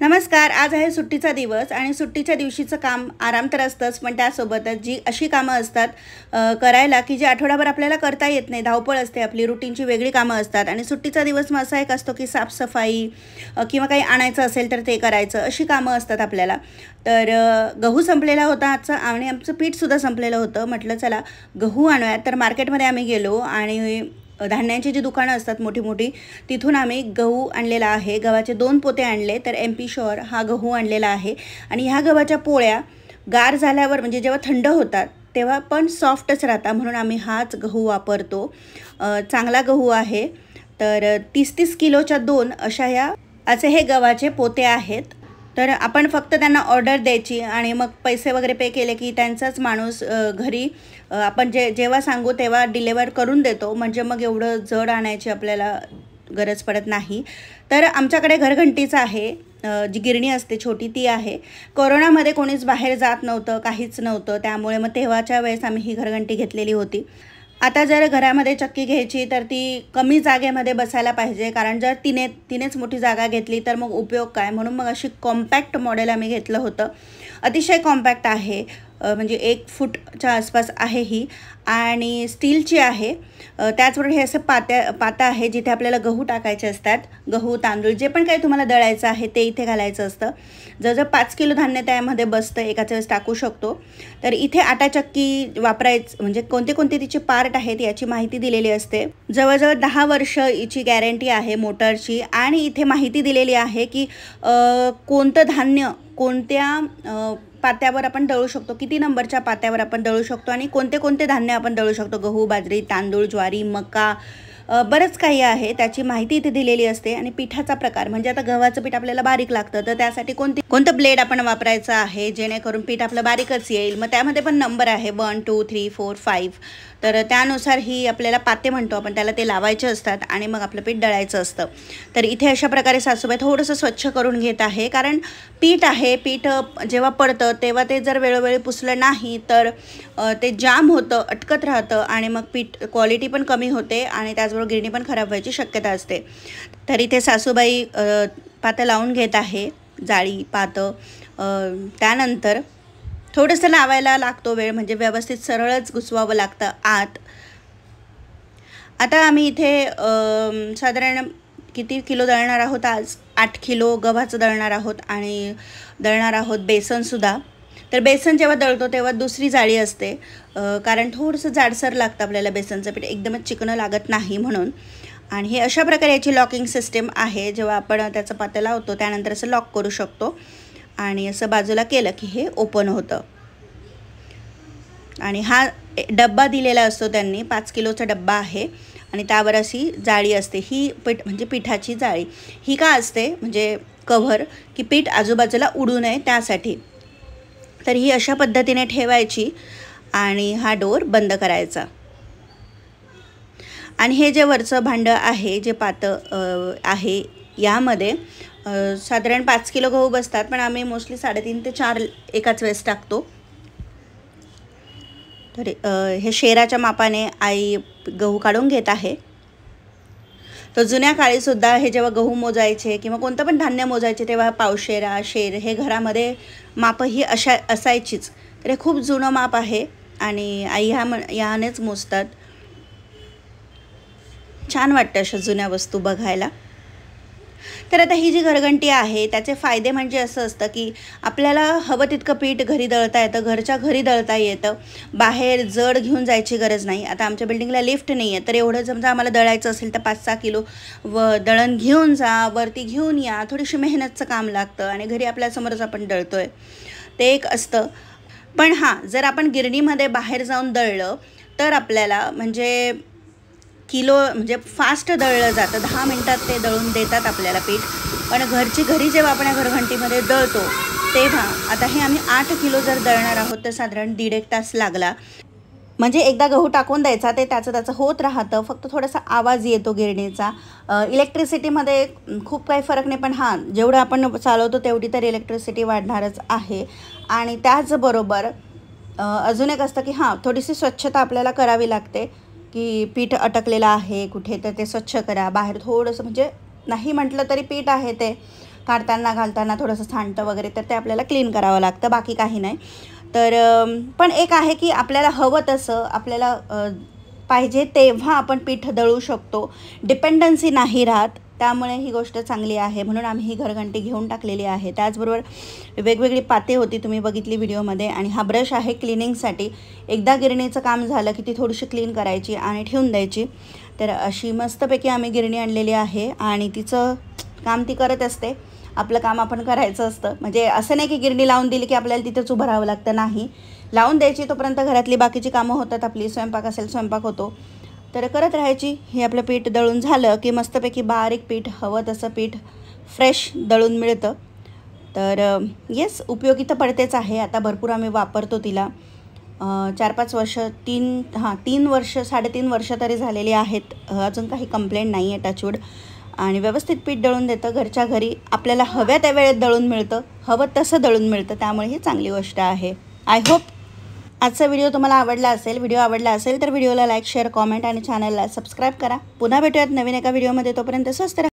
नमस्कार. आज आहे सुट्टीचा दिवस आणि सुट्टीच्या दिवशीचं काम आराम तर असतंच, पण त्यासोबतच जी अशी कामं असतात करायला की जी आठवडाभर आपल्याला करता येत नाही. धावपळ असते, आपली रुटीनची वेगळी कामं असतात आणि सुट्टीचा दिवस मग असा एक असतो की साफसफाई किंवा काही आणायचं असेल तर ते करायचं, अशी कामं असतात आपल्याला. तर गहू संपलेला होता आजचा आणि आमचं पीठसुद्धा संपलेलं होतं. म्हटलं चला गहू आणूयात. तर मार्केटमध्ये आम्ही गेलो आणि धान्यांची जी दुकानं असतात मोठी मोठी, तिथून आम्ही गहू आणलेला आहे. गव्हाचे 2 पोते आणले. तर MP शुअर हा गहू आणलेला आहे आणि ह्या गव्हाच्या पोळ्या गार झाल्यावर म्हणजे जेव्हा थंड होतात तेव्हा पण सॉफ्टच राहतात, म्हणून आम्ही हाच गहू वापरतो. चांगला गहू आहे. तर 30-30 किलोच्या 2 अशा असे हे गव्हाचे पोते आहेत. तर आपण फक्त त्यांना ऑर्डर द्यायची आणि मग पैसे वगैरे पे केले की त्यांचाच माणूस घरी आपण जेव्हा सांगू तेव्हा डिलेवर करून देतो, म्हणजे मग एवढं जड आणायची आपल्याला गरज पडत नाही. तर आमच्याकडे घरघंटीचं आहे, जी गिरणी असते छोटी ती आहे. कोरोनामध्ये कोणीच बाहेर जात नव्हतं, काहीच नव्हतं, त्यामुळे मग तेव्हाच्या वेळेस आम्ही ही घरघंटी घेतलेली होती. आता जर घरामध्ये चक्की घ्यायची तर ती कमी जागेमध्ये बसायला पाहिजे, कारण जर तिनेच मोठी जागा घेतली तर मग उपयोग काय, म्हणून मग अशी कॉम्पॅक्ट मॉडेल आम्ही घेतलं होतं. अतिशय कॉम्पॅक्ट आहे, म्हणजे 1 फूटच्या आसपास आहे ही आणि स्टीलची आहे. त्याचबरोबर हे असं पाता आहे जिथे आपल्याला गहू टाकायचे असतात. गहू तांदूळ जे पण काही तुम्हाला दळायचं आहे ते इथे घालायचं असतं. जवळजवळ 5 किलो धान्य त्यामध्ये बसतं, एकाच वेळेस टाकू शकतो. तर इथे आटा चक्की वापरायचं म्हणजे कोणते कोणते तिचे पार्ट आहेत याची माहिती दिलेली असते. जवळजवळ 10 वर्ष हिची गॅरंटी आहे मोटरची आणि इथे माहिती दिलेली आहे की कोणतं धान्य कोणत्या पात्यावर आपण दळू शकतो, किती नंबरच्या पात्यावर आपण दळू शकतो आणि कोणते कोणते धान्य आपण दळू शकतो. गहू, बाजरी, तांदूळ, ज्वारी, मका, बरंच काही आहे, त्याची माहिती इथे दिलेली असते. आणि पिठाचा प्रकार म्हणजे आता गव्हाचं पीठ आपल्याला बारीक लागतं, तर त्यासाठी कोणतं ब्लेड आपण वापरायचं आहे जेणेकरून पीठ आपलं बारीकच येईल. मग त्यामध्ये पण नंबर आहे 1 2 3 4 5. तर त्यानुसार ही आपल्याला पाते म्हणतो आपण, त्याला ते लावायचे असतात आणि मग आपलं पीठ दळायचं असतं. तर इथे अशा प्रकारे सासूबाई थोडंसं स्वच्छ करून घेत आहे, कारण पीठ आहे, पीठ जेव्हा पडतं तेव्हा ते जर वेळोवेळी पुसलं नाही तर ते जाम होतं, अटकत राहतं आणि मग पीठ क्वालिटी पण कमी होते आणि त्याचबरोबर गिरणी पण खराब व्हायची शक्यता असते. तर इथे सासूबाई पातं लावून घेत आहे, जाळी पातं. त्यानंतर थोडंसं लावायला लागतो वेळ, म्हणजे व्यवस्थित सरळच घुसवावं लागतं आत. आता आम्ही इथे साधारण किती किलो दळणार आहोत आज? 8 किलो गव्हाचं दळणार आहोत आणि दळणार आहोत बेसनसुद्धा. तर बेसन जेव्हा दळतो तेव्हा दुसरी जाळी असते, कारण थोडंसं जाडसर लागतं आपल्याला बेसनचं पीठ, एकदमच चिकनं लागत नाही म्हणून. आणि हे अशा प्रकारे याची लॉकिंग सिस्टीम आहे. जेव्हा आपण त्याचं पातं लावतो त्यानंतर असं लॉक करू शकतो आणि असं बाजूला केलं की हे ओपन होतं. आणि हा डब्बा दिलेला असतो त्यांनी, 5 किलोचा डब्बा आहे आणि त्यावर अशी जाळी असते. ही म्हणजे पिठाची जाळी ही का असते, म्हणजे कव्हर, की पीठ आजूबाजूला उडू नये त्यासाठी. तर ही अशा पद्धतीने ठेवायची आणि हा डोर बंद करायचा. आणि हे जे वरचं भांडं आहे, जे पातं आहे, यामध्ये साधारण 5 किलो गहू बसतात, पण आम्ही मोस्टली 3.5 ते 4 एकाच वेळेस टाकतो. तर हे शेराच्या मापाने आई गहू काढून घेत आहे. तर जुन्या काळीसुद्धा हे जेव्हा गहू मोजायचे किंवा कोणतं पण धान्य मोजायचे तेव्हा पावशेरा, शेर हे घरामध्ये मापं ही असायचीच. तर हे खूप जुनं माप आहे आणि आई ह्यानेच मोजतात. छान वाटतं अशा जुन्या वस्तू बघायला. तर आता ही जी घरघंटी आहे त्याचे फायदे म्हणजे असं असतं की आपल्याला हवं तितकं पीठ घरी दळता येतं, घरच्या घरी दळता येतं, बाहेर जड घेऊन जायची गरज नाही. आता आमच्या बिल्डिंगला लिफ्ट नाही आहे, तर एवढं समजा आम्हाला दळायचं असेल तर 5-6 किलो दळण घेऊन जा, वरती घेऊन या, थोडीशी मेहनतचं काम लागतं आणि घरी आपल्यासमोरच आपण दळतोय, ते एक असतं. पण हां, जर आपण गिरणीमध्ये बाहेर जाऊन दळलं तर आपल्याला म्हणजे किलो म्हणजे फास्ट दळलं जातं, 10 मिनटात ते दळून देतात आपल्याला पीठ. पण घरी जेव्हा आपण या घरघंटीमध्ये दळतो तेव्हा, आता हे आम्ही 8 किलो जर दळणार आहोत तर साधारण 1.5-1 तास लागला. म्हणजे एकदा गहू टाकून द्यायचा, ते त्याचं होत राहतं, फक्त थोडासा आवाज येतो गिरणीचा. इलेक्ट्रिसिटीमध्ये खूप काही फरक नाही, पण हां, जेवढं आपण चालवतो तेवढी तर इलेक्ट्रिसिटी वाढणारच आहे. आणि त्याचबरोबर अजून एक असतं की हां, थोडीशी स्वच्छता आपल्याला करावी लागते, की पीठ अटकलेलं आहे कुठे तर ते स्वच्छ करा. बाहेर थोडंसं म्हणजे नाही म्हटलं तरी पीठ आहे ते काढताना घालताना थोडंसं सांडतं वगैरे तर ते आपल्याला क्लीन करावं लागतं, बाकी काही नाही. तर पण एक आहे की आपल्याला हवं तसं आपल्याला पाहिजे तेव्हा आपण पीठ दळू शकतो, डिपेंडन्सी नाही राहत. त्यामुळे ही गोष्ट चांगली आहे, म्हणून आम्ही ही घरघंटी घेऊन टाकलेली आहे. त्याचबरोबर वेगवेगळी पाते होती, तुम्ही बघितली व्हिडिओमध्ये. आणि हा ब्रश आहे क्लिनिंगसाठी. एकदा गिरणीचं काम झालं की ती थोडीशी क्लीन करायची आणि ठेवून द्यायची. तर अशी मस्तपैकी आम्ही गिरणी आणलेली आहे आणि तिचं काम ती करत असते, आपलं काम आपण करायचं असतं. म्हणजे असं नाही की गिरणी लावून दिली की आपल्याला तिथेच उभं राहावं लागतं, नाही, लावून द्यायची, तोपर्यंत घरातली बाकीची कामं होतात आपली. स्वयंपाक असेल स्वयंपाक होतो, तर करत राहायची. हे आपलं पीठ दळून झालं की मस्तपैकी बारीक पीठ, हवं तसं पीठ फ्रेश दळून मिळतं. तर येस, उपयोगी तर पडतेच आहे. आता भरपूर आम्ही वापरतो तिला. 4-5 वर्ष, 3 वर्ष 3.5 वर्ष तरी झालेली आहेत. अजून काही कंप्लेंट नाही आहे, टचवूड. आणि व्यवस्थित पीठ दळून देतं घरच्या घरी. आपल्याला हव्या त्या वेळेत दळून मिळतं, हवं तसं दळून मिळतं. त्यामुळे ही चांगली गोष्ट आहे. आय होप आजचा व्हिडिओ तुम्हाला आवडला असेल. व्हिडिओ आवडला असेल तर व्हिडिओला लाईक, शेअर, कॉमेंट आणि चॅनलला सबस्क्राईब करा. पुन्हा भेटूयात नवीन एका व्हिडिओमध्ये. तोपर्यंत स्वस्त राहा.